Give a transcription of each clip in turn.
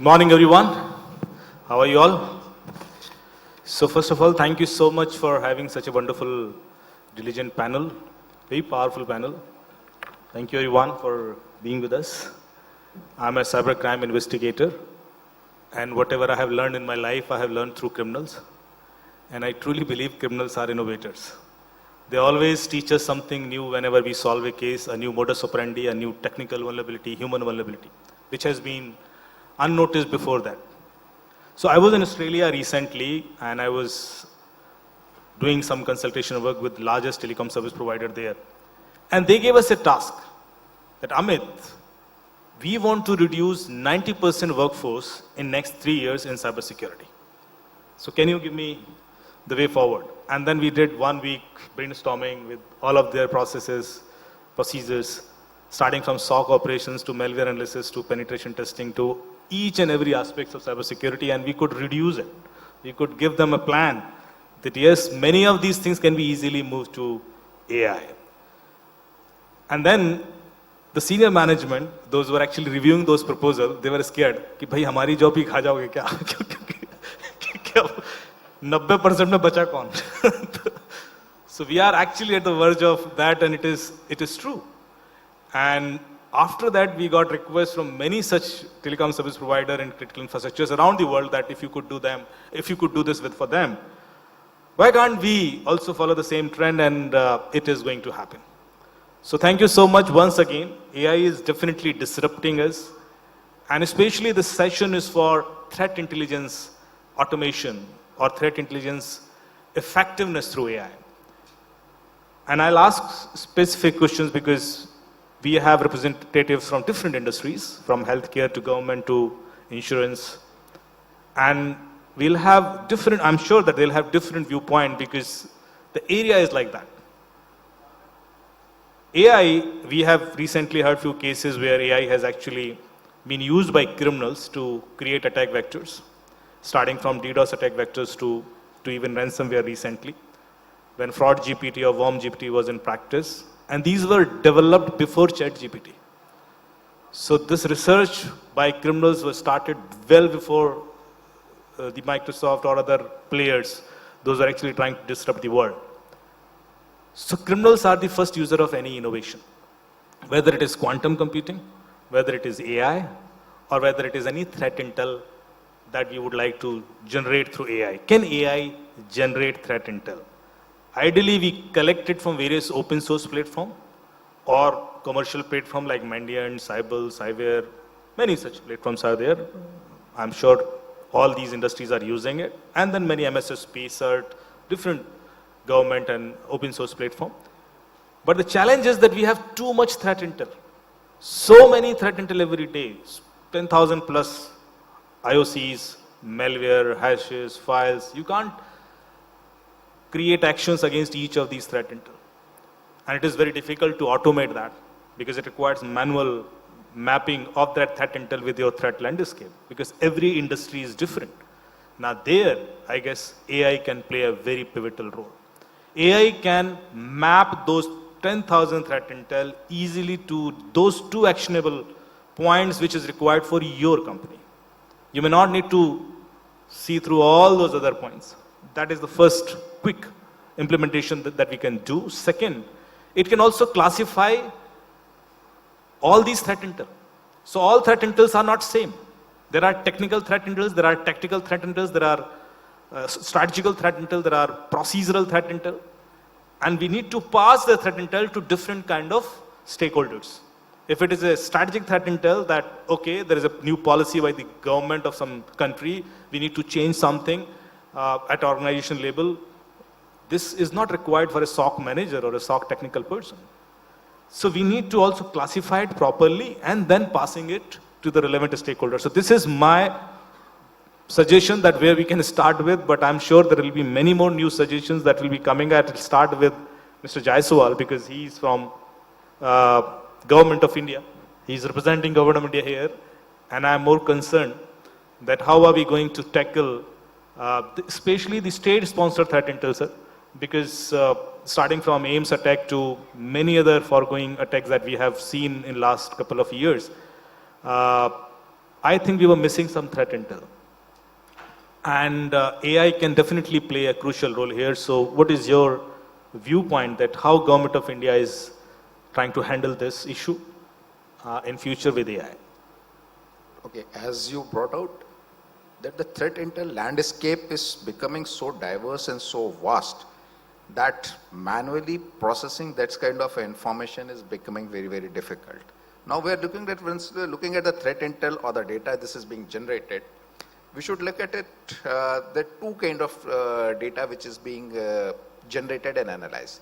Morning, everyone. How are you all? So first of all, thank you so much for having such a wonderful, diligent panel, very powerful panel. Thank you, everyone, for being with us. I'm a cybercrime investigator, and whatever I have learned in my life, I have learned through criminals. And I truly believe criminals are innovators. They always teach us something new whenever we solve a case, a new modus operandi, a new technical vulnerability, human vulnerability, which has been unnoticed before that. So I was in Australia recently, and I was doing some consultation work with largest telecom service provider there. And they gave us a task that, Amit, we want to reduce 90% workforce in next 3 years in cybersecurity. So can you give me the way forward? And then we did 1 week brainstorming with all of their processes, procedures, starting from SOC operations to malware analysis to penetration testing to each and every aspect of cybersecurity, and we could reduce it. We could give them a plan that yes, many of these things can be easily moved to AI. And then the senior management, those who were actually reviewing those proposals, they were scared कि भाई हमारी job ही खा जाओगे क्या? क्या 90% में बचा कौन? So we are actually at the verge of that, and it is true. And after that, we got requests from many such telecom service provider and critical infrastructures around the world that if you could do this for them, why can't we also follow the same trend? And it is going to happen. So thank you so much once again. AI is definitely disrupting us, and especially this session is for threat intelligence automation or threat intelligence effectiveness through AI. And I'll ask specific questions because we have representatives from different industries, from healthcare to government to insurance. And we'll have different, I'm sure that they'll have different viewpoint because the area is like that. AI, we have recently heard few cases where AI has actually been used by criminals to create attack vectors, starting from DDoS attack vectors to even ransomware recently, when fraud GPT or worm GPT was in practice. And these were developed before ChatGPT. So this research by criminals was started well before the Microsoft or other players. Those are actually trying to disrupt the world. So criminals are the first user of any innovation, whether it is quantum computing, whether it is AI, or whether it is any threat intel that we would like to generate through AI. Can AI generate threat intel? Ideally, we collect it from various open source platform or commercial platform like Mandiant, Cybel, Cyber, many such platforms are there. I'm sure all these industries are using it. And then many MSSP, CERT, different government and open source platform. But the challenge is that we have too much threat intel. So many threat intel every day, 10,000 plus IOCs, malware, hashes, files. You can't create actions against each of these threat intel. And it is very difficult to automate that because it requires manual mapping of that threat intel with your threat landscape because every industry is different. Now there, I guess AI can play a very pivotal role. AI can map those 10,000 threat intel easily to those 2 actionable points which is required for your company. You may not need to see through all those other points. That is the first quick implementation that we can do. Second, it can also classify all these threat intel. So all threat intels are not same. There are technical threat intels, there are tactical threat intels, there are strategical threat intel, there are procedural threat intel. And we need to pass the threat intel to different kind of stakeholders. If it is a strategic threat intel that, okay, there is a new policy by the government of some country, we need to change something at organization level, this is not required for a SOC manager or a SOC technical person. So we need to also classify it properly and then passing it to the relevant stakeholders. So this is my suggestion that where we can start with, but I'm sure there will be many more new suggestions that will be coming. I'll start with Mr. Jaiswal because he's from Government of India. He's representing Government of India here, and I'm more concerned that how are we going to tackle especially the state-sponsored threat intel, sir, because starting from AIMS attack to many other foregoing attacks that we have seen in last couple of years, I think we were missing some threat intel. And AI can definitely play a crucial role here. So what is your viewpoint that how government of India is trying to handle this issue in future with AI? Okay, as you brought out, that the threat intel landscape is becoming so diverse and so vast that manually processing that kind of information is becoming very, very difficult. Now we are looking at, when we're looking at the threat intel or the data this is being generated, we should look at it, the two kind of data which is being generated and analyzed.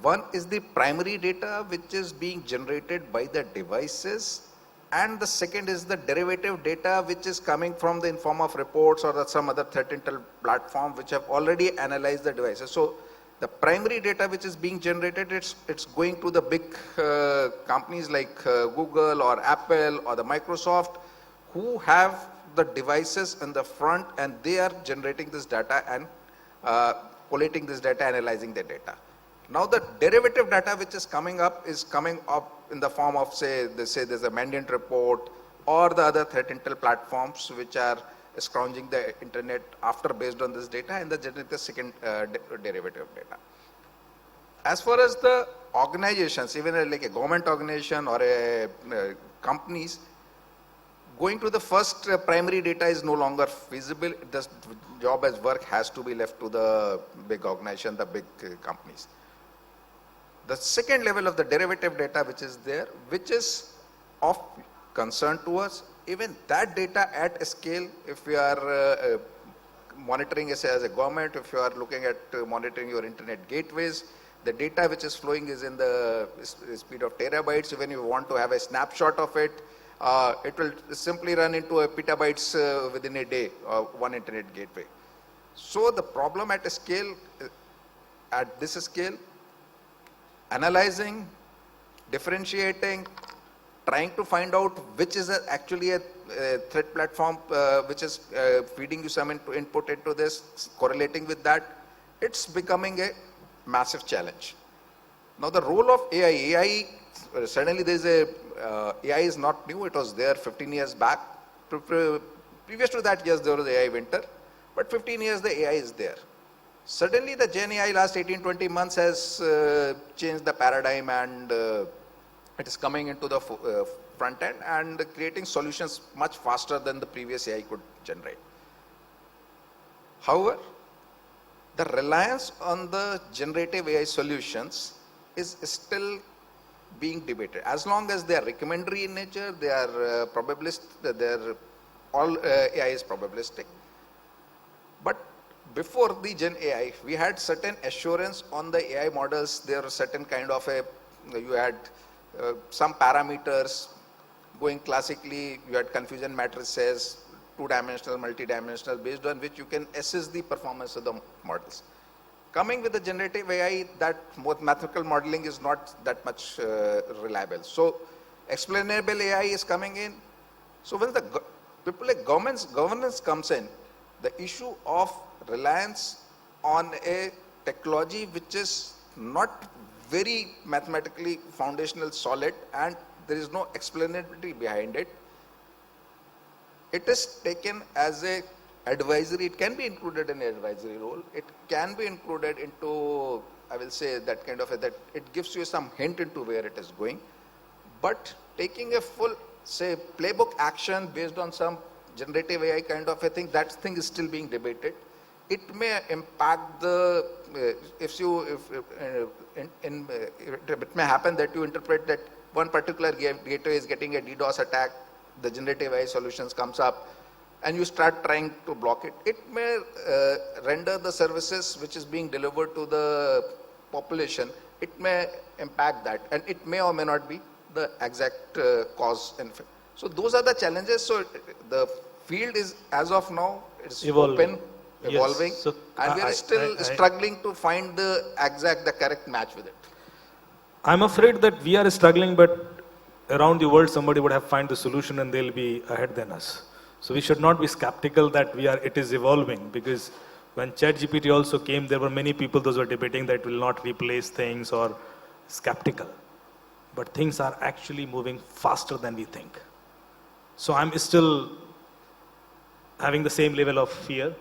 One is the primary data which is being generated by the devices, and the second is the derivative data which is coming from the in form of reports or some other threat intel platform which have already analyzed the devices. So the primary data which is being generated, it's going to the big companies like Google or Apple or the Microsoft, who have the devices in the front, and they are generating this data and collating this data, analyzing the data. Now the derivative data which is coming up in the form of, say there's a Mandiant report or the other threat intel platforms which are scrounging the internet after based on this data, and they generate the second derivative data. As far as the organizations, even like a government organization or a companies, going to the first primary data is no longer feasible. The job as work has to be left to the big organization, the big companies. The second level of the derivative data which is there, which is of concern to us, even that data at a scale, if we are monitoring as a government, if you are looking at monitoring your internet gateways, the data which is flowing is in the speed of terabytes. When you want to have a snapshot of it, it will simply run into a petabytes within a day, one internet gateway. So the problem at a scale, at this scale, analyzing, differentiating, trying to find out which is actually a threat platform which is feeding you some input into this, correlating with that, it's becoming a massive challenge. Now the role of AI, suddenly there's AI is not new, it was there 15 years back. Previous to that, yes, there was AI winter, but 15 years the AI is there. Suddenly the Gen AI last 18-20 months has changed the paradigm, and it is coming into the front end and creating solutions much faster than the previous AI could generate. However, the reliance on the generative AI solutions is still being debated. As long as they are recommendatory in nature, they are probabilistic, all AI is probabilistic. But before the Gen AI, we had certain assurance on the AI models. There are certain kind of you had some parameters going classically. You had confusion matrices, two-dimensional, multi-dimensional, based on which you can assess the performance of the models. Coming with the generative AI, that mathematical modeling is not that much reliable. So explainable AI is coming in. So when the people like governance comes in, the issue of reliance on a technology which is not very mathematically foundational solid, and there is no explainability behind it, it is taken as a advisory. It can be included in an advisory role. It can be included into, I will say, that kind of that it gives you some hint into where it is going. But taking a full, say, playbook action based on some generative AI kind of a thing, that thing is still being debated. It may impact the, it may happen that you interpret that one particular gateway is getting a DDoS attack, the generative AI solutions comes up, and you start trying to block it. It may render the services which is being delivered to the population, it may impact that, and it may or may not be the exact cause. So those are the challenges. So the field is, as of now, it's open, evolving, yes. So and we are still struggling to find the correct match with it. I'm afraid that we are struggling, but around the world somebody would have found the solution and they'll be ahead than us. So we should not be skeptical that it is evolving, because when ChatGPT also came, there were many people those were debating that it will not replace things or skeptical. But things are actually moving faster than we think. So I'm still having the same level of fear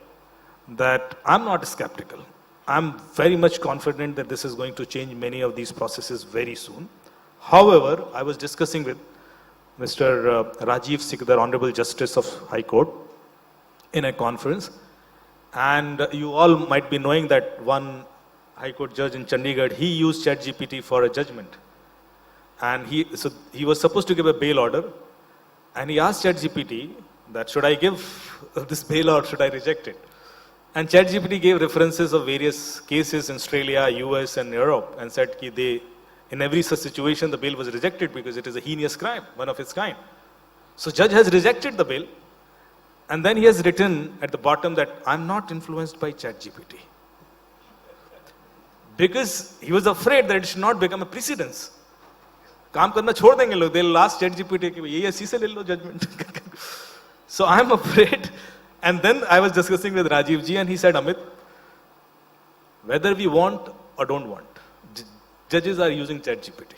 that I'm not skeptical. I'm very much confident that this is going to change many of these processes very soon. However, I was discussing with Mr. Rajiv Sikdar, Honorable Justice of High Court, in a conference, and you all might be knowing that one High Court judge in Chandigarh, he used ChatGPT for a judgment. And he was supposed to give a bail order, and he asked ChatGPT that should I give this bail or should I reject it? And ChatGPT gave references of various cases in Australia, US and Europe, and said that in every such situation the bail was rejected because it is a heinous crime, one of its kind. So judge has rejected the bail, and then he has written at the bottom that I'm not influenced by ChatGPT. Because he was afraid that it should not become a precedence. काम करना छोड़ देंगे लोग, they'll ask ChatGPT कि ये ऐसी से ले लो judgment. So I'm afraid. And then I was discussing with Rajiv ji, and he said, Amit, whether we want or don't want, judges are using ChatGPT.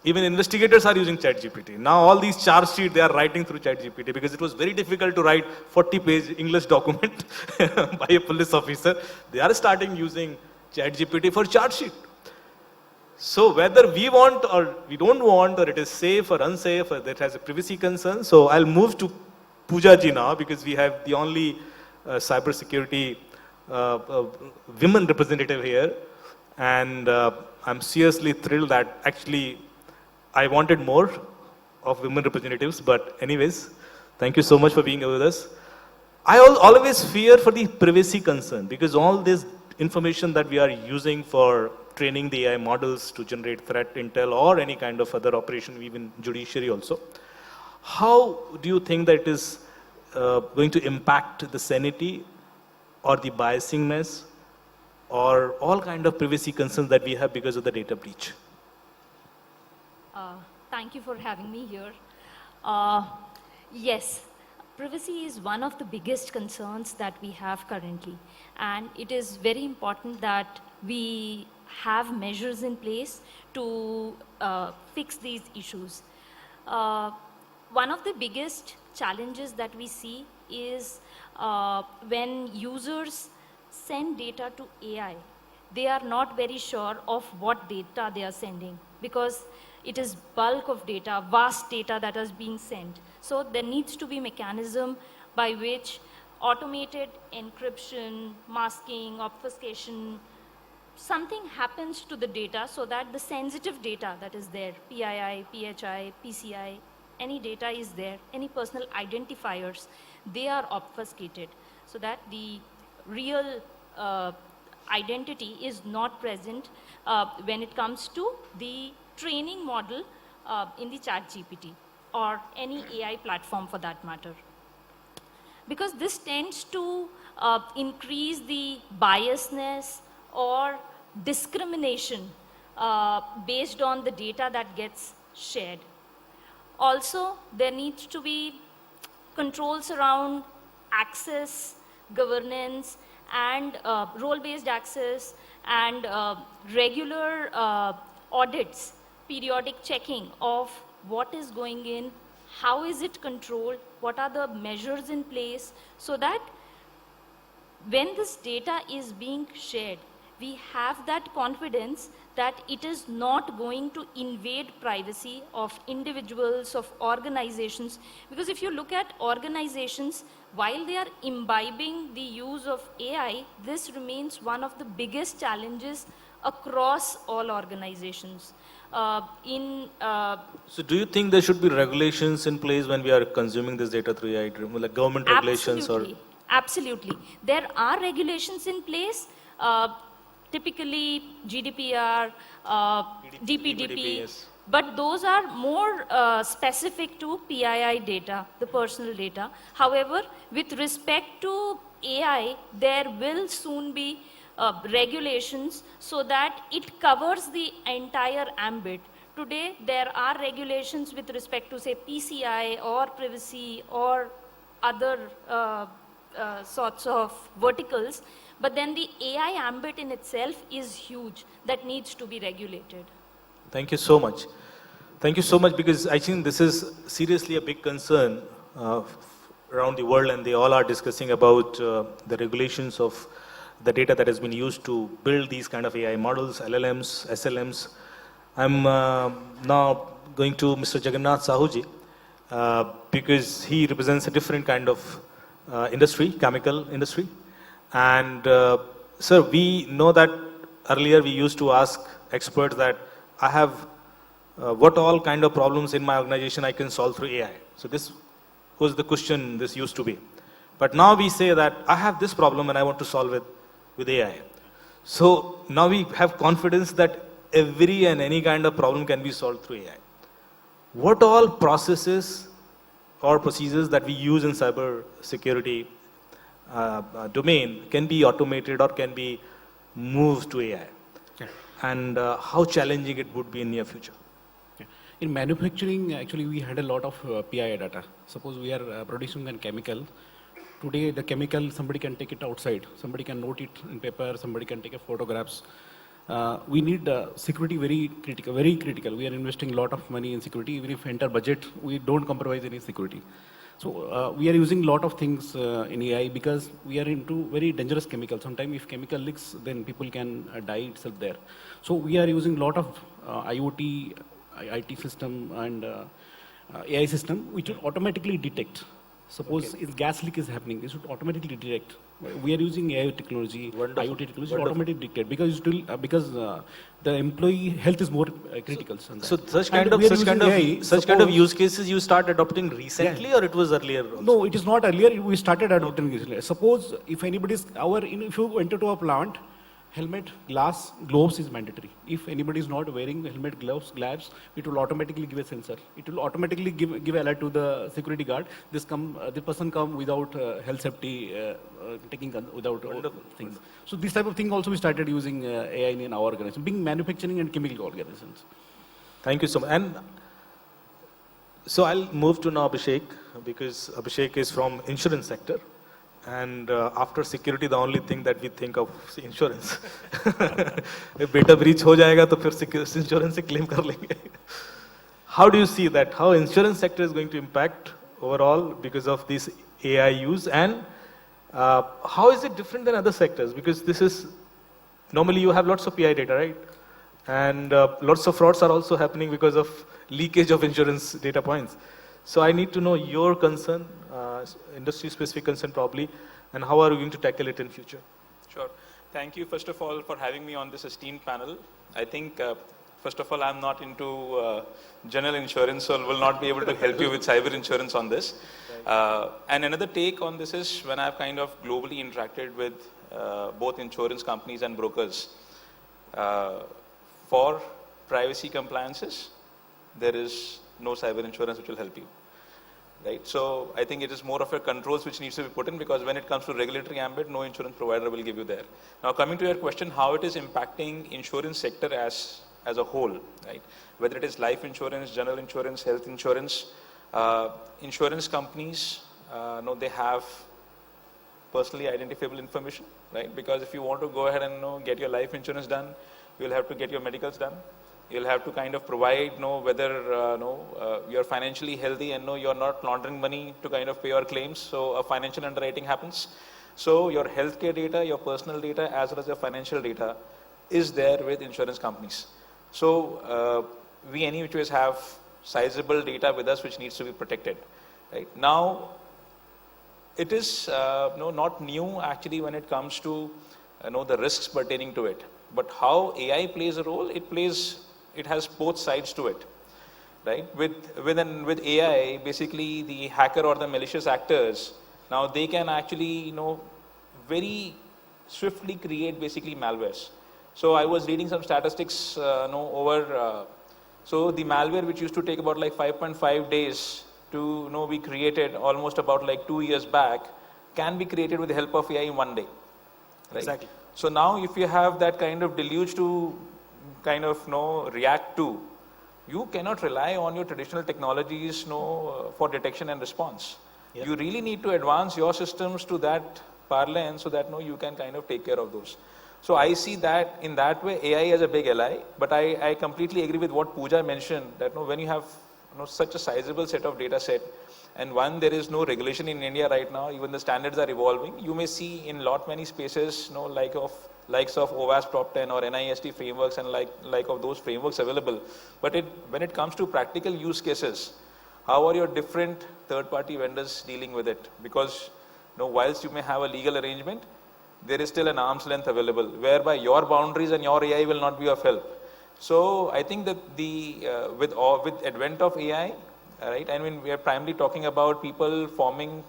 Even investigators are using ChatGPT. Now all these charge sheets, they are writing through ChatGPT because it was very difficult to write 40-page English document by a police officer. They are starting using ChatGPT for charge sheet. So whether we want or we don't want, or it is safe or unsafe, or that has a privacy concern. So I'll move to Pooja ji now, because we have the only cybersecurity women representative here. And I'm seriously thrilled that actually I wanted more of women representatives. But anyways, thank you so much for being here with us. I always fear for the privacy concern, because all this information that we are using for training the AI models to generate threat intel or any kind of other operation, even judiciary also, how do you think that it is going to impact the sanity or the biasingness or all kind of privacy concerns that we have because of the data breach? Thank you for having me here. Yes, privacy is one of the biggest concerns that we have currently, and it is very important that we have measures in place to fix these issues. One of the biggest challenges that we see is when users send data to AI, they are not very sure of what data they are sending, because it is bulk of data, vast data that is being sent. So there needs to be mechanism by which automated encryption, masking, obfuscation, something happens to the data so that the sensitive data that is there, PII, PHI, PCI, any data is there, any personal identifiers, they are obfuscated so that the real identity is not present when it comes to the training model in the ChatGPT or any AI platform for that matter. Because this tends to increase the biasness or discrimination based on the data that gets shared. Also, there needs to be controls around access, governance, and role-based access, and regular audits, periodic checking of what is going in, how is it controlled, what are the measures in place, so that when this data is being shared, we have that confidence that it is not going to invade privacy of individuals, of organizations. Because if you look at organizations, while they are imbibing the use of AI, this remains one of the biggest challenges across all organizations. So do you think there should be regulations in place when we are consuming this data through AI, like government regulations? Absolutely. There are regulations in place. Typically GDPR, DPDP, yes. But those are more specific to PII data, the personal data. However, with respect to AI, there will soon be regulations so that it covers the entire ambit. Today, there are regulations with respect to, say, PCI or privacy or other sorts of verticals. But then the AI ambit in itself is huge that needs to be regulated. Thank you so much. Thank you so much, because I think this is seriously a big concern around the world, and they all are discussing about the regulations of the data that has been used to build these kind of AI models, LLMs, SLMs. I'm now going to Mr. Jagannath Sahuji because he represents a different kind of industry, chemical industry. And sir, we know that earlier we used to ask experts that I have what all kind of problems in my organization I can solve through AI. So this was the question this used to be. But now we say that I have this problem and I want to solve it with AI. So now we have confidence that every and any kind of problem can be solved through AI. What all processes or procedures that we use in cyber security domain can be automated or can be moved to AI? Yeah. And how challenging it would be in near future? Yeah. In manufacturing, actually, we had a lot of PII data. Suppose we are producing a chemical. Today, the chemical, somebody can take it outside. Somebody can note it in paper. Somebody can take a photographs. We need security very critical, very critical. We are investing a lot of money in security. Even if we enter budget, we don't compromise any security. So we are using a lot of things in AI because we are into very dangerous chemicals. Sometimes if chemical leaks, then people can die itself there. So we are using a lot of IoT, IT system and AI system which will automatically detect. Suppose if gas leak is happening, it should automatically detect. We are using AI technology, Wonderful. IoT technology, automatically detect because the employee health is more critical. So such kind of use cases you start adopting recently, or it was earlier also? No, it is not earlier. We started adopting recently. Suppose if anybody is if you enter to a plant, helmet, glass, gloves is mandatory. If anybody is not wearing helmet, gloves, it will automatically give a sensor. It will automatically give alert to the security guard. The person come without health safety, taking without things. So this type of thing also we started using AI in our organization, being manufacturing and chemical organizations. Thank you so much. And so I'll move to now Abhishek, because Abhishek is from insurance sector. And after security, the only thing that we think of is insurance. If data breach हो जाएगा तो फिर insurance से claim कर लेंगे. How do you see that? How insurance sector is going to impact overall because of this AI use, and how is it different than other sectors? Because this is normally you have lots of PI data, right? And lots of frauds are also happening because of leakage of insurance data points. So I need to know your concern, industry-specific concern probably, and how are you going to tackle it in future? Sure. Thank you, first of all, for having me on this esteemed panel. I think, first of all, I'm not into general insurance, so will not be able to help you with cyber insurance on this. Right. And another take on this is when I've kind of globally interacted with both insurance companies and brokers. For privacy compliances, there is no cyber insurance which will help you, right? So I think it is more of a controls which needs to be put in, because when it comes to regulatory ambit, no insurance provider will give you there. Now coming to your question, how it is impacting insurance sector as a whole, right? Whether it is life insurance, general insurance, health insurance, insurance companies, they have personally identifiable information, right? Because if you want to go ahead and get your life insurance done, you'll have to get your medicals done. You'll have to kind of provide whether you're financially healthy and you're not laundering money to kind of pay your claims. So a financial underwriting happens. So your healthcare data, your personal data, as well as your financial data is there with insurance companies. So we any which ways have sizable data with us which needs to be protected. Right? Now, it is not new actually when it comes to the risks pertaining to it. But how AI plays a role, it has both sides to it, right? With AI, basically the hacker or the malicious actors, now they can actually, very swiftly create basically malwares. So I was reading some statistics, so the malware which used to take about like 5.5 days to be created almost about like 2 years back can be created with the help of AI in 1 day. Right? Exactly. So now if you have that kind of deluge to kind of react to, you cannot rely on your traditional technologies for detection and response. Yep. You really need to advance your systems to that parlance so that you can kind of take care of those. So I see that in that way AI as a big ally, but I completely agree with what Pooja mentioned, that when you have such a sizable set of data set, and one, there is no regulation in India right now, even the standards are evolving. You may see in many spaces, likes of OWASP Top 10 or NIST frameworks and like of those frameworks available. But when it comes to practical use cases, how are your different third-party vendors dealing with it? Because whilst you may have a legal arrangement, there is still an arm's length available, whereby your boundaries and your AI will not be of help. So I think that with advent of AI, right? I mean, we are primarily talking about people forming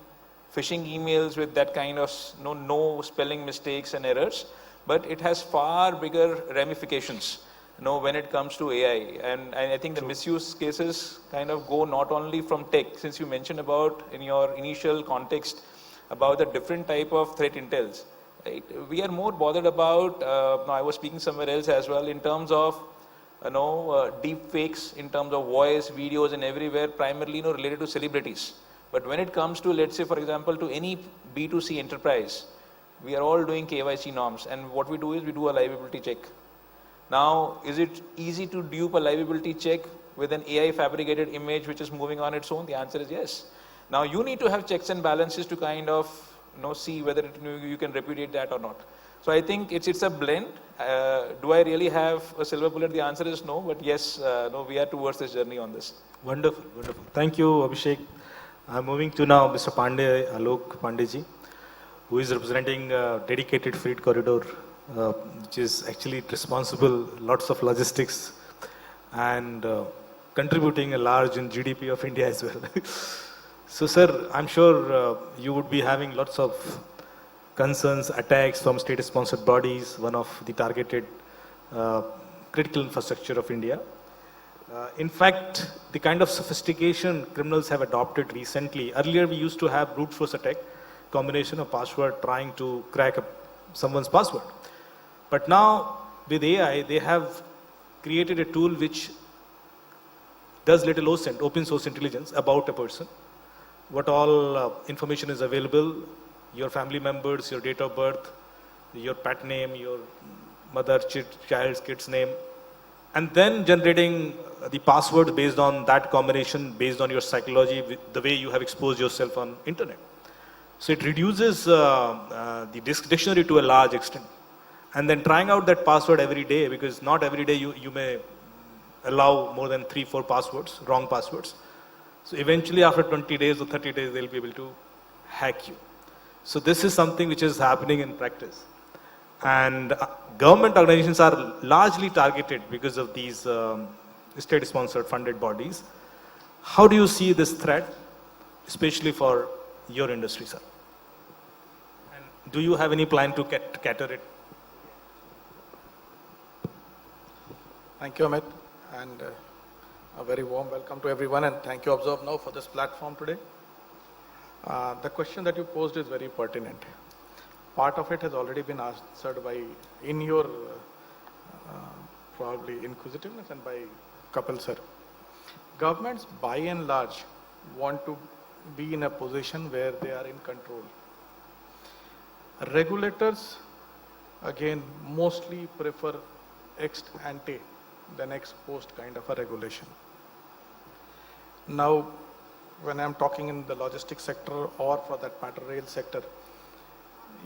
phishing emails with that kind of no spelling mistakes and errors, but it has far bigger ramifications. When it comes to AI, and I think the misuse cases kind of go not only from tech, since you mentioned about in your initial context about the different type of threat intels, right? We are more bothered about, I was speaking somewhere else as well, in terms of deep fakes, in terms of voice, videos and everywhere, primarily related to celebrities. But when it comes to, let's say for example, to any B2C enterprise, we are all doing KYC norms, and what we do is we do a liability check. Now, is it easy to dupe a liability check with an AI fabricated image which is moving on its own? The answer is yes. Now, you need to have checks and balances to kind of see whether you can repudiate that or not. So I think it's a blend. Do I really have a silver bullet? The answer is no, but yes, we are towards this journey on this. Wonderful, wonderful. Thank you, Abhishek. I'm moving to now Mr. Pandey, Alok Pandeyji, who is representing dedicated freight corridor, which is actually responsible lots of logistics and contributing a large in GDP of India as well. So, sir, I'm sure you would be having lots of concerns, attacks from state-sponsored bodies, one of the targeted critical infrastructure of India. In fact, the kind of sophistication criminals have adopted recently. Earlier, we used to have brute force attack, combination of password trying to crack someone's password. But now, with AI, they have created a tool which does little OSINT, open source intelligence, about a person. What all information is available, your family members, your date of birth, your pet name, your mother, child's kid's name, and then generating the passwords based on that combination, based on your psychology, the way you have exposed yourself on internet. So it reduces the dictionary to a large extent. And then trying out that password every day, because not every day you may allow more than 3-4 passwords, wrong passwords. So eventually after 20 days or 30 days, they'll be able to hack you. So this is something which is happening in practice. And government organizations are largely targeted because of these state-sponsored funded bodies. How do you see this threat, especially for your industry, sir? And do you have any plan to cater it? Thank you, Amit, and a very warm welcome to everyone, and thank you, ObserveNow, for this platform today. The question that you posed is very pertinent. Part of it has already been answered in your probably inquisitiveness and by Kapil sir. Governments, by and large, want to be in a position where they are in control. Regulators, again, mostly prefer ex ante than ex post kind of a regulation. Now, when I'm talking in the logistics sector or for that matter rail sector,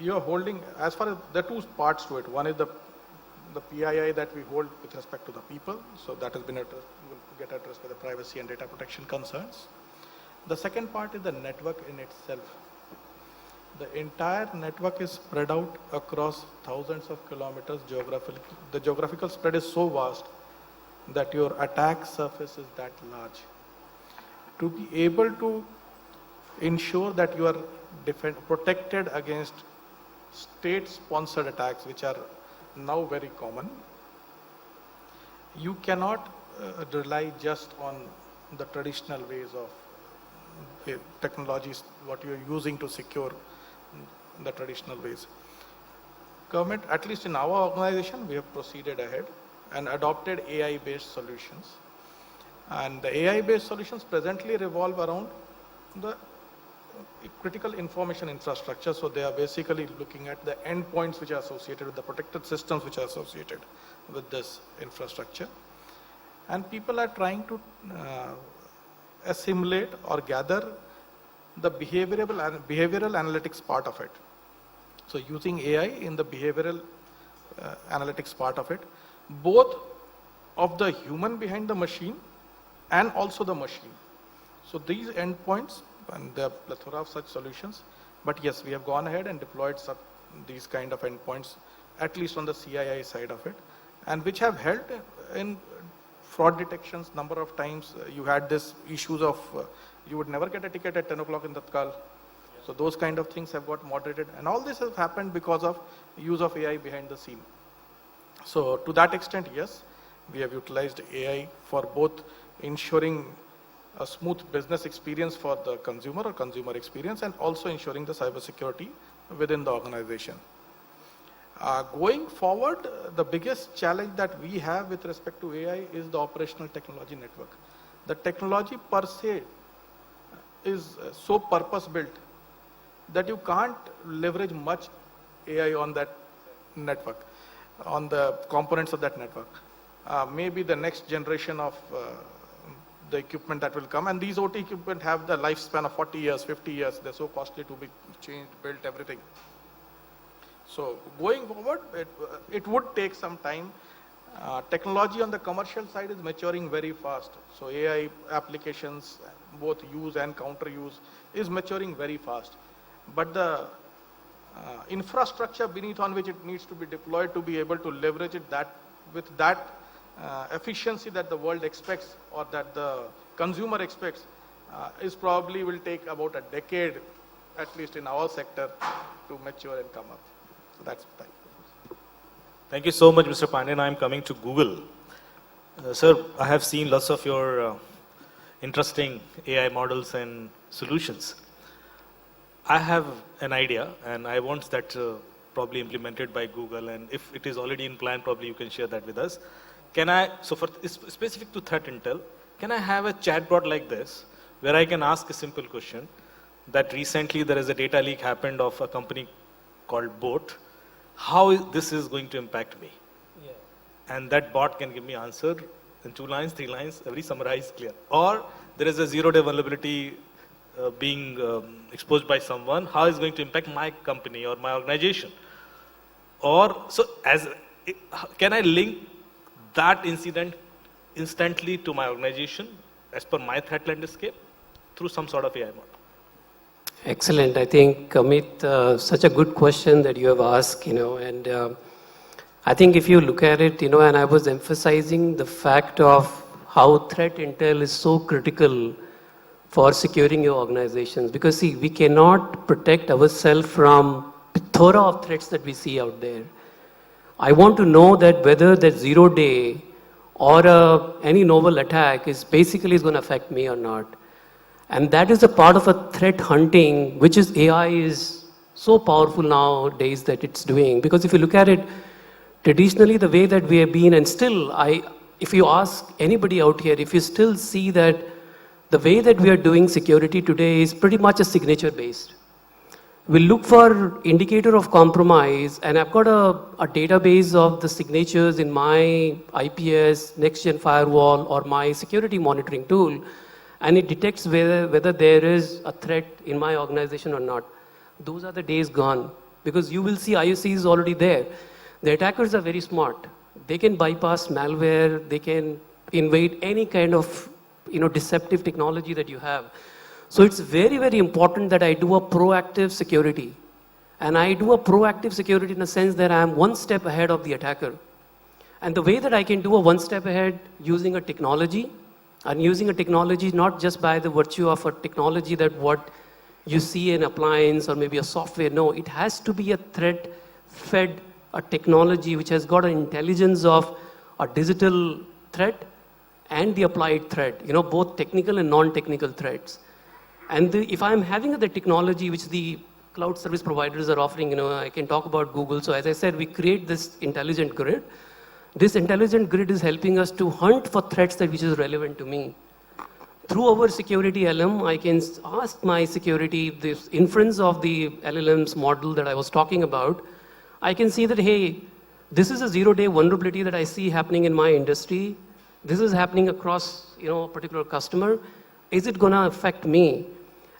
you're holding, as far as there are two parts to it. One is the PII that we hold with respect to the people, so that has been addressed, will get addressed by the privacy and data protection concerns. The second part is the network in itself. The entire network is spread out across thousands of kilometers geographically. The geographical spread is so vast that your attack surface is that large. To be able to ensure that you are protected against state-sponsored attacks, which are now very common, you cannot rely just on the traditional ways of technologies, what you are using to secure the traditional ways. Government, at least in our organization, we have proceeded ahead and adopted AI-based solutions. And the AI-based solutions presently revolve around the critical information infrastructure. So they are basically looking at the endpoints which are associated with the protected systems which are associated with this infrastructure. And people are trying to assimilate or gather the behavioral analytics part of it. So using AI in the behavioral analytics part of it, both of the human behind the machine and also the machine. So these endpoints, and there are plethora of such solutions, but yes, we have gone ahead and deployed these kind of endpoints, at least on the CII side of it, and which have helped in fraud detections. Number of times you had this issues of you would never get a ticket at 10 o'clock in Tatkal. So those kind of things have got moderated, and all this has happened because of use of AI behind the scene. So to that extent, yes, we have utilized AI for both ensuring a smooth business experience for the consumer or consumer experience, and also ensuring the cybersecurity within the organization. Going forward, the biggest challenge that we have with respect to AI is the operational technology network. The technology per se is so purpose-built that you can't leverage much AI on that network, on the components of that network. Maybe the next generation of the equipment that will come, and these OT equipment have the lifespan of 40 years, 50 years. They're so costly to be changed, built, everything. So going forward, it would take some time. Technology on the commercial side is maturing very fast. So AI applications, both use and counter use, is maturing very fast. But the infrastructure beneath on which it needs to be deployed to be able to leverage it with that efficiency that the world expects or that the consumer expects is probably will take about a decade, at least in our sector, to mature and come up. So that's the time. Thank you so much, Mr. Pandey. Now I'm coming to Google. Sir, I have seen lots of your interesting AI models and solutions. I have an idea, and I want that probably implemented by Google, and if it is already in plan, probably you can share that with us. So for specific to threat intel, can I have a chatbot like this, where I can ask a simple question, that recently there is a data leak happened of a company called Boat, how this is going to impact me? Yeah. And that bot can give me answer in 2 lines, 3 lines, every summarized clear. Or there is a zero-day vulnerability being exposed by someone, how is going to impact my company or my organization? Or, so can I link that incident instantly to my organization as per my threat landscape through some sort of AI model? Excellent. I think, Amit, such a good question that you have asked, and I think if you look at it, and I was emphasizing the fact of how threat intel is so critical for securing your organizations. Because see, we cannot protect ourselves from plethora of threats that we see out there. I want to know that whether that 0-day or any novel attack is basically going to affect me or not. And that is a part of a threat hunting, which is AI is so powerful nowadays that it's doing. Because if you look at it, traditionally the way that we have been, and still, if you ask anybody out here, if you still see that the way that we are doing security today is pretty much a signature based. We'll look for indicator of compromise, and I've got a database of the signatures in my IPS, next-gen firewall, or my security monitoring tool, and it detects whether there is a threat in my organization or not. Those are the days gone, because you will see IOC is already there. The attackers are very smart. They can bypass malware, they can invade any kind of deceptive technology that you have. So it's very, very important that I do a proactive security. And I do a proactive security in the sense that I am one step ahead of the attacker. And the way that I can do a one step ahead using a technology, and using a technology not just by the virtue of a technology that what you see in appliance or maybe a software. No, it has to be a threat-fed a technology which has got an intelligence of a digital threat and the applied threat, both technical and non-technical threats. And if I'm having the technology which the cloud service providers are offering, I can talk about Google. So as I said, we create this intelligent grid. This intelligent grid is helping us to hunt for threats which is relevant to me. Through our security LM, I can ask my security, this inference of the LLM's model that I was talking about. I can see that, hey, this is a 0-day vulnerability that I see happening in my industry. This is happening across, a particular customer. is it going to affect me?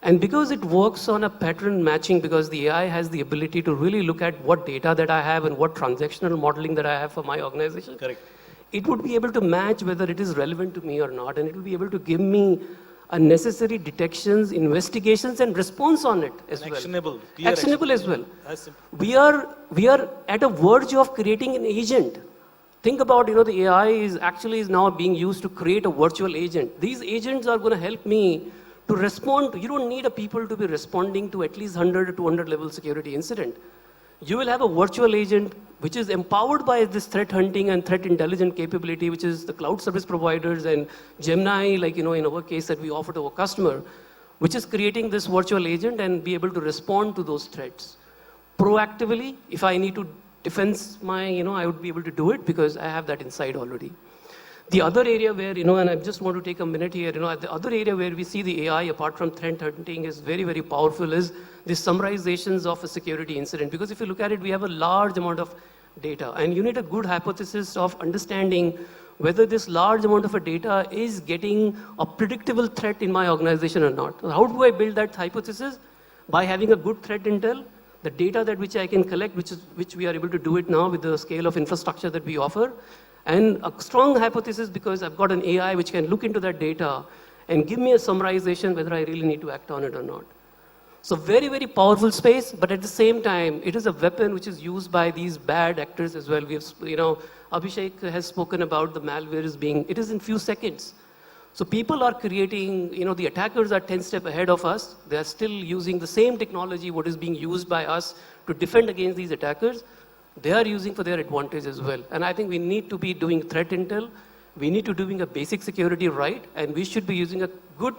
And because it works on a pattern matching, because the AI has the ability to really look at what data that I have and what transactional modeling that I have for my organization, Correct. it would be able to match whether it is relevant to me or not, and it will be able to give me a necessary detections, investigations, and response on it as well. Actionable. Clear Actionable as well. As simple. We are at a verge of creating an agent. Think about, the AI is now being used to create a virtual agent. These agents are going to help me to respond. You don't need a people to be responding to at least 100 or 200 level security incident. You will have a virtual agent which is empowered by this threat hunting and threat intelligence capability, which is the cloud service providers and Gemini, in our case that we offer to our customer, which is creating this virtual agent and be able to respond to those threats. Proactively, if I need to defend I would be able to do it because I have that insight already. The other area where, and I just want to take a minute here, the other area where we see the AI, apart from threat hunting, is very, very powerful is the summarizations of a security incident. Because if you look at it, we have a large amount of data, and you need a good hypothesis of understanding whether this large amount of a data is getting a predictable threat in my organization or not. How do I build that hypothesis? By having a good threat intel, the data that which I can collect, which we are able to do it now with the scale of infrastructure that we offer, and a strong hypothesis because I've got an AI which can look into that data and give me a summarization whether I really need to act on it or not. So very, very powerful space, but at the same time, it is a weapon which is used by these bad actors as well. We have, Abhishek has spoken about the malware it is in few seconds. So people are creating, the attackers are 10 steps ahead of us. They are still using the same technology what is being used by us to defend against these attackers. They are using for their advantage as well. And I think we need to be doing threat intel. We need to be doing a basic security right. And we should be using a good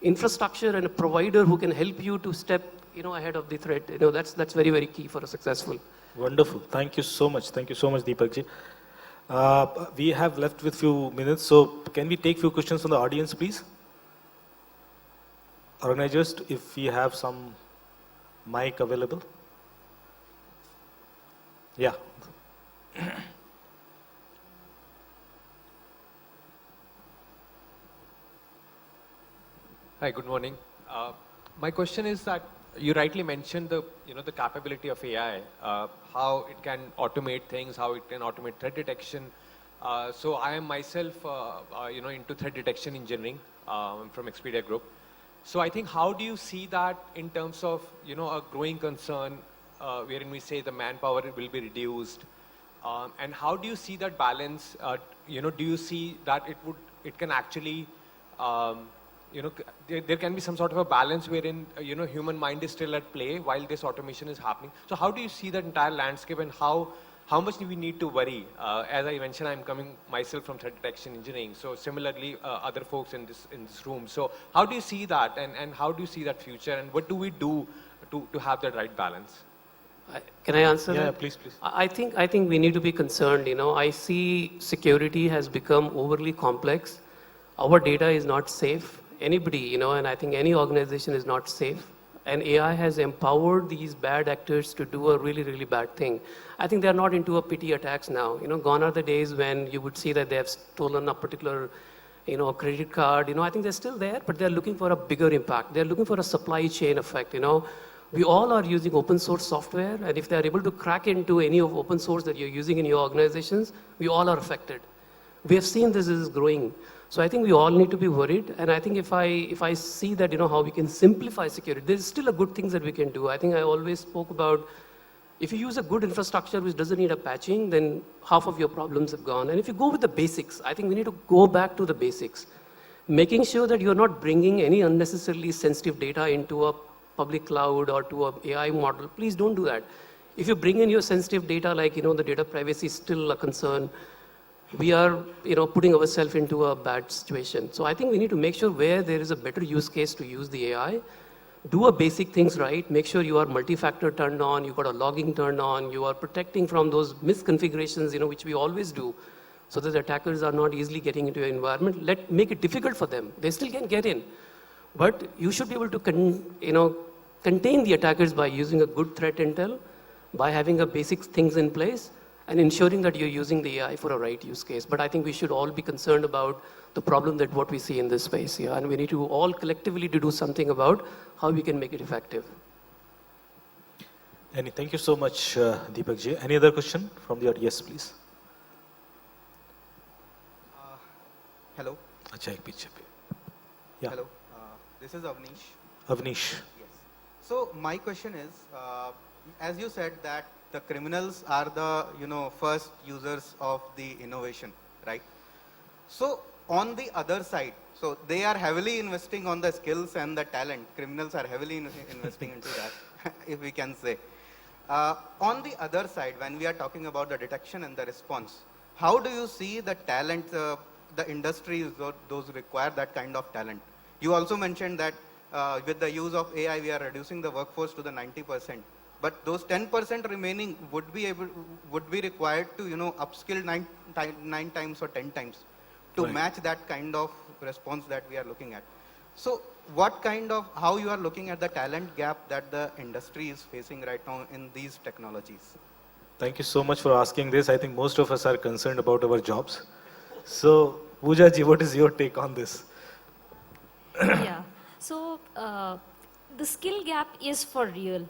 infrastructure and a provider who can help you to step ahead of the threat. That's very, very key for a successful. Wonderful. Thank you so much. Thank you so much, Deepak ji. We have left with few minutes. So can we take few questions from the audience, please? Organizers, if we have some mic available. Yeah. Hi, good morning. My question is that you rightly mentioned the capability of AI, how it can automate things, how it can automate threat detection. So I am myself, into threat detection engineering. I'm from Expedia Group. So I think how do you see that in terms of a growing concern, wherein we say the manpower will be reduced, and how do you see that balance? Do you see that it can actually there can be some sort of a balance wherein, human mind is still at play while this automation is happening. So how do you see that entire landscape, and how much do we need to worry? As I mentioned, I'm coming myself from threat detection engineering. So similarly, other folks in this room. So how do you see that, and how do you see that future, and what do we do to have that right balance? Can I answer that? Yeah, please. I think we need to be concerned. I see security has become overly complex. Our data is not safe. Anybody, and I think any organization is not safe. And AI has empowered these bad actors to do a really, really bad thing. I think they're not into a pity attacks now. Gone are the days when you would see that they have stolen a particular, credit card. I think they're still there, but they're looking for a bigger impact. They're looking for a supply chain effect. We all are using open source software, and if they're able to crack into any of open source that you're using in your organizations, we all are affected. We have seen this is growing. So I think we all need to be worried. And I think if I see that, how we can simplify security, there's still a good things that we can do. I think I always spoke about, if you use a good infrastructure which doesn't need a patching, then half of your problems have gone. And if you go with the basics, I think we need to go back to the basics. Making sure that you're not bringing any unnecessarily sensitive data into a public cloud or to an AI model. Please don't do that. If you bring in your sensitive data, like, the data privacy is still a concern, we are, putting ourselves into a bad situation. So I think we need to make sure where there is a better use case to use the AI, do a basic things right, make sure you are multi-factor turned on, you got a logging turned on, you are protecting from those misconfigurations, which we always do, so that the attackers are not easily getting into your environment. Make it difficult for them. They still can get in. But you should be able to contain the attackers by using a good threat intel, by having a basic things in place, and ensuring that you're using the AI for a right use case. But I think we should all be concerned about the problem that what we see in this space, yeah, and we need to all collectively to do something about how we can make it effective. Thank you so much, Deepak ji. Any other question from the audience? Yes, please. Hello. Acha, ek piche pe. Yeah. Hello. This is Avnish. Avnish. Yes. So my question is, as you said that the criminals are the first users of the innovation, right? So on the other side, so they are heavily investing on the skills and the talent. Criminals are heavily investing into that, if we can say. On the other side, when we are talking about the detection and the response, how do you see the talent, the industries, those require that kind of talent? You also mentioned that with the use of AI, we are reducing the workforce to the 90%. But those 10% remaining would be required to upskill nine times or 10 times to match that kind of response that we are looking at. So how you are looking at the talent gap that the industry is facing right now in these technologies? Thank you so much for asking this. I think most of us are concerned about our jobs. So, Pooja ji, what is your take on this? Yeah. So the skill gap is for real.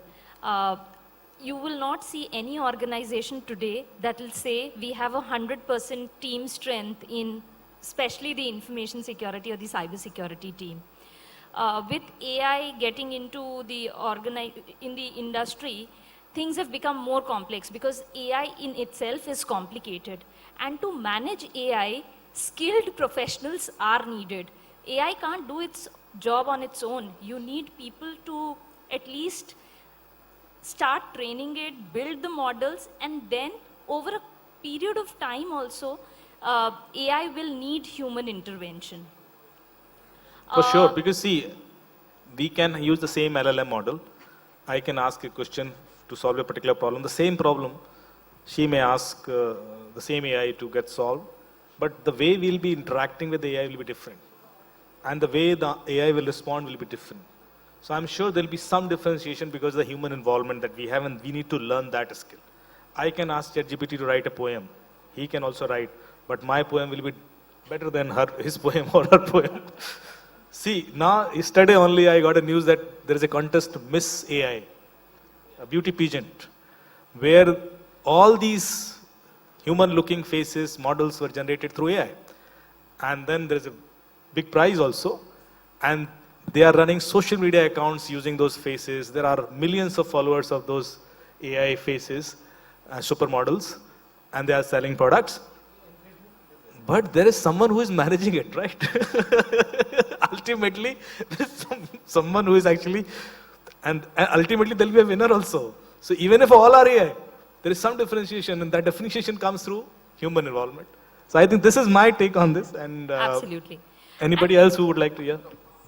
You will not see any organization today that will say we have 100% team strength in especially the information security or the cybersecurity team. With AI getting into in the industry, things have become more complex because AI in itself is complicated. And to manage AI, skilled professionals are needed. AI can't do its job on its own. You need people to at least start training it, build the models, and then over a period of time also, AI will need human intervention. For sure, because see, we can use the same LLM model. I can ask a question to solve a particular problem. The same problem, she may ask the same AI to get solved, but the way we'll be interacting with the AI will be different. And the way the AI will respond will be different. So I'm sure there'll be some differentiation because of the human involvement that we have, and we need to learn that skill. I can ask ChatGPT to write a poem. He can also write, but my poem will be better than his poem or her poem. See, now, yesterday only I got a news that there is a contest, Miss AI, a beauty pageant, where all these human-looking faces, models were generated through AI. And then there's a big prize also. And they are running social media accounts using those faces. There are millions of followers of those AI faces, supermodels, and they are selling products. But there is someone who is managing it, right? Ultimately, there is someone who is actually, and ultimately there will be a winner also. So even if all are AI, there is some differentiation, and that differentiation comes through human involvement. So I think this is my take on this. And absolutely. Anybody else who would like to hear?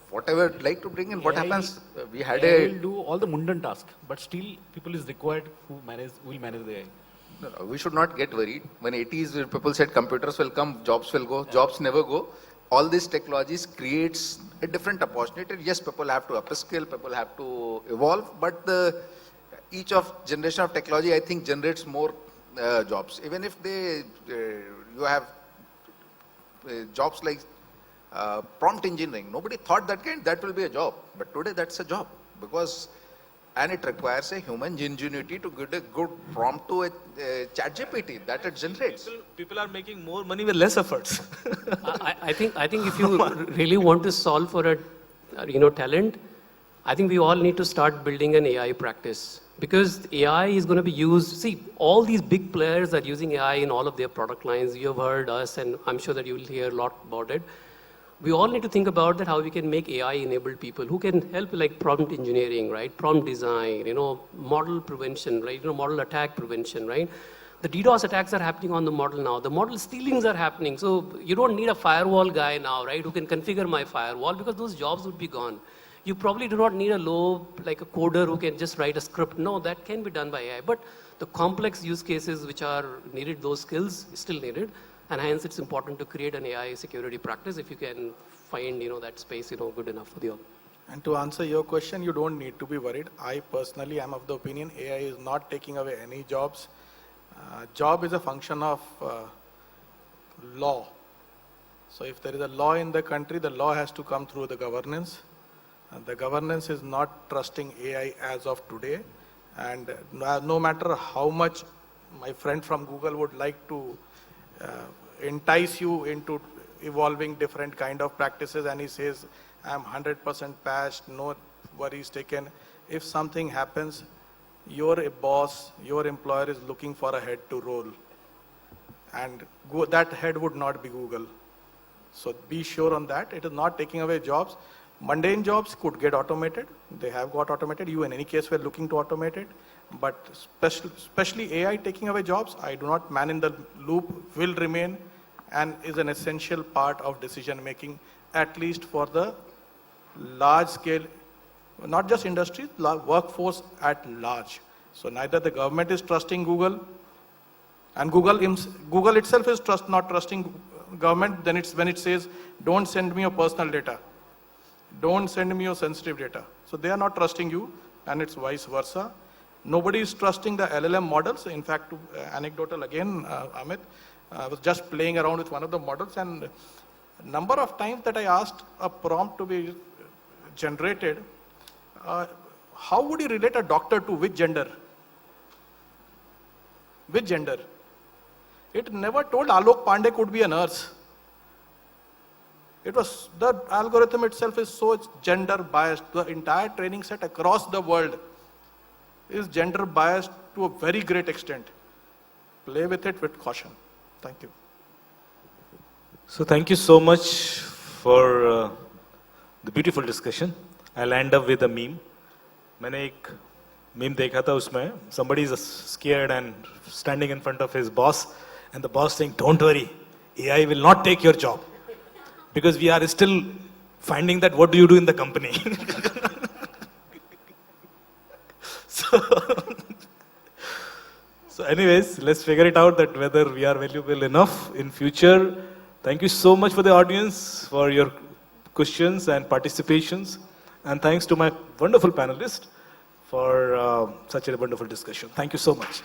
What I would like to bring in, what happens, we had AI will do all the mundane tasks, but still people is required who will manage the AI. No, we should not get worried. When 80s, people said computers will come, jobs will go, jobs never go. All these technologies creates a different opportunity. Yes, people have to upskill, people have to evolve, but each generation of technology, I think, generates more jobs. Even if you have jobs like prompt engineering, nobody thought that will be a job, but today that's a job and it requires a human ingenuity to get a good prompt to a ChatGPT that it generates. People are making more money with less efforts. I think if you really want to solve for a talent, I think we all need to start building an AI practice, because AI is going to be used. See, all these big players are using AI in all of their product lines. You have heard us, and I'm sure that you will hear a lot about it. We all need to think about that, how we can make AI-enabled people who can help, like prompt engineering, right? Prompt design, model prevention, right? Model attack prevention, right? The DDoS attacks are happening on the model now. The model stealings are happening. So you don't need a firewall guy now, right, who can configure my firewall, because those jobs would be gone. You probably do not need a like a coder who can just write a script. No, that can be done by AI. But the complex use cases which are needed, those skills still needed. And hence, it's important to create an AI security practice if you can find, that space, good enough for the org. And to answer your question, you don't need to be worried. I personally am of the opinion AI is not taking away any jobs. Job is a function of law. So if there is a law in the country, the law has to come through the governance. And the governance is not trusting AI as of today. And no matter how much my friend from Google would like to entice you into evolving different kind of practices, and he says, I'm 100% patched, no worries taken. If something happens, you're a boss, your employer is looking for a head to roll. And that head would not be Google. So be sure on that. It is not taking away jobs. Mundane jobs could get automated. They have got automated. You in any case were looking to automate it. But especially AI taking away jobs, I do not, man in the loop will remain and is an essential part of decision making, at least for the large scale, not just industries, workforce at large. So neither the government is trusting Google, and Google itself is not trusting government. Then it's when it says, don't send me your personal data. Don't send me your sensitive data. So they are not trusting you, and it's vice versa. Nobody is trusting the LLM models. In fact, anecdotal again, Amit, I was just playing around with one of the models, and number of times that I asked a prompt to be generated, how would you relate a doctor to which gender? Which gender? It never told Alok Pandey could be a nurse. It was, the algorithm itself is so gender biased. The entire training set across the world is gender biased to a very great extent. Play with it with caution. Thank you. So thank you so much for the beautiful discussion. I'll end up with a meme. मैंने एक meme देखा था उसमें somebody is scared and standing in front of his boss, and the boss saying, "Don't worry, AI will not take your job, because we are still finding that what do you do in the company." So anyways, let's figure it out that whether we are valuable enough in future. Thank you so much for the audience, for your questions and participations. And thanks to my wonderful panelists for such a wonderful discussion. Thank you so much.